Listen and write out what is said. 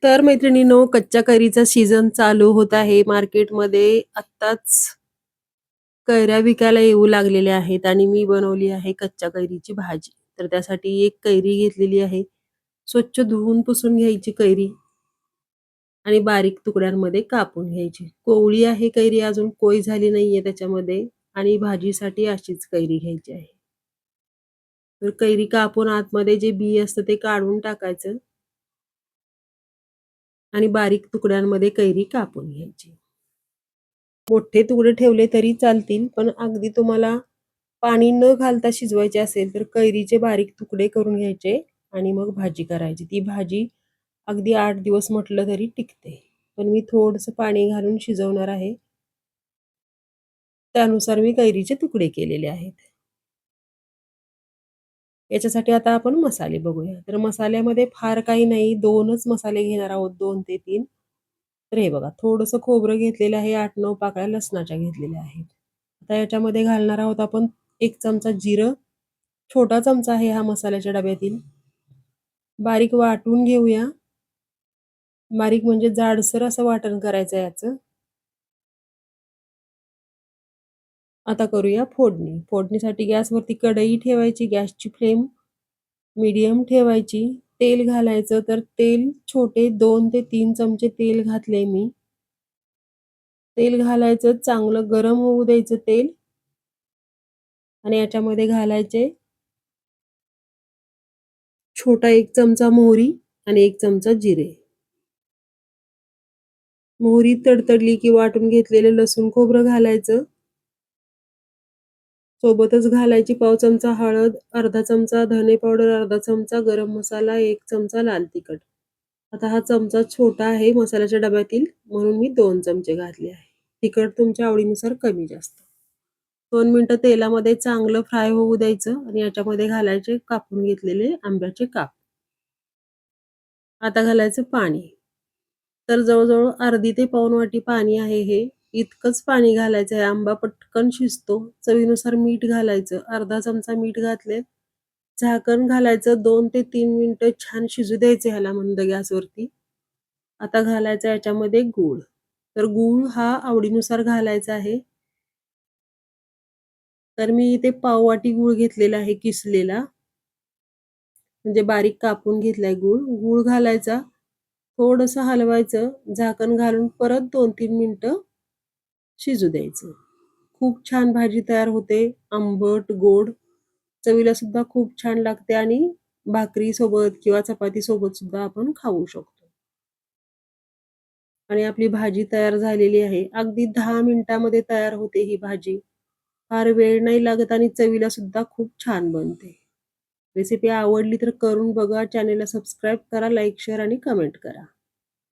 तर मैत्रिणींनो, कच्च्या कैरीचा सीझन चालू होत आहे. मार्केटमध्ये आत्ताच कैऱ्या विकायला येऊ लागलेल्या आहेत आणि मी बनवली आहे कच्च्या कैरीची भाजी. तर त्यासाठी एक कैरी घेतलेली आहे. स्वच्छ धुवून पुसून घ्यायची कैरी आणि बारीक तुकड्यांमध्ये कापून घ्यायची. कोवळी आहे कैरी, अजून कोय झाली नाहीये त्याच्यामध्ये आणि भाजीसाठी अशीच कैरी घ्यायची आहे. तर कैरी कापून आतमध्ये जे बी असतं ते काढून टाकायचं आणि बारीक तुकड्यांमध्ये कैरी कापून घ्यायची. मोठे तुकडे ठेवले तरी चालतील, पण अगदी तुम्हाला पाणी न घालता शिजवायचे असेल तर कैरीचे बारीक तुकडे करून घ्यायचे आणि मग भाजी करायची. ती भाजी अगदी 8 दिवस म्हटलं तरी टिकते. पण मी थोडंसं पाणी घालून शिजवणार आहे. त्यानुसार मी कैरीचे तुकडे केलेले आहेत. याच्यासाठी आता आपण मसाले बघूया. तर मसाल्यामध्ये फार काही नाही, 2च मसाले घेणार आहोत, 2 ते 3. तर हे बघा, थोडंसं खोबरं घेतलेलं आहे, 8-9 पाकळ्या लसणाच्या घेतलेल्या आहेत. आता याच्यामध्ये घालणार आहोत आपण 1 चमचा जिरं, छोटा चमचा आहे हा मसाल्याच्या डब्यातील. बारीक वाटून घेऊया. बारीक म्हणजे जाडसर असं वाटण करायचं याचं. आता करूया फोडणी. फोडणीसाठी गॅसवरती कढई ठेवायची, गॅसची फ्लेम मीडियम ठेवायची. तेल घालायचं, तर तेल छोटे 2 ते 3 चमचे तेल घातले मी. तेल घालायचं, चांगलं गरम होऊ द्यायचं तेल आणि याच्यामध्ये घालायचे छोटा 1 चमचा मोहरी आणि 1 चमचा जिरे. मोहरी तडतडली की वाटून घेतलेलं लसूण खोबरं घालायचं. सोबतच घालायची पाव चमचा हळद, अर्धा चमचा धने पावडर, अर्धा चमचा गरम मसाला, 1 चमचा लाल तिखट. आता हा चमचा छोटा आहे मसाल्याच्या डब्यातील, म्हणून मी 2 चमचे घातले आहे. तिखट तुमच्या आवडीनुसार कमी जास्त. 2 मिनिटं तेलामध्ये चांगलं फ्राय होऊ द्यायचं आणि याच्यामध्ये घालायचे कापून घेतलेले आंब्याचे काप. आता घालायचं पाणी. तर जवळ-जवळ अर्धी ते पाऊण वाटी पाणी आहे हे. इतकंच पाणी घालायचं आहे. आंबा पटकन शिजतो. चवीनुसार मीठ घालायचं. अर्धा चमचा मीठ घातले. झाकण घालायचं. 2 ते 3 मिनिटं छान शिजू द्यायचं ह्याला मंद गॅसवरती. आता घालायचा याच्यामध्ये गूळ. तर गूळ हा आवडीनुसार घालायचा आहे. तर मी इथे पाव वाटी गूळ घेतलेला आहे किसलेला. म्हणजे बारीक कापून घेतलाय गूळ. गूळ घालायचा. थोडंसं हलवायचं. झाकण घालून परत 2-3 मिनिटं शिजू द्यायचं. खूप छान भाजी तयार होते. आंबट, गोड. चवीला सुद्धा खूप छान लागते आणि भाकरीसोबत किंवा चपातीसोबत सुद्धा आपण खाऊ शकतो. आणि आपली भाजी तयार झालेली आहे. अगदी 10 मिनिटामध्ये तयार होते ही भाजी. फार वेळ नाही लागत आणि चवीला सुद्धा खूप छान बनते. रेसिपी आवडली तर करून बघा. चॅनेलला सबस्क्राईब करा, लाईक, शेअर आणि कमेंट करा.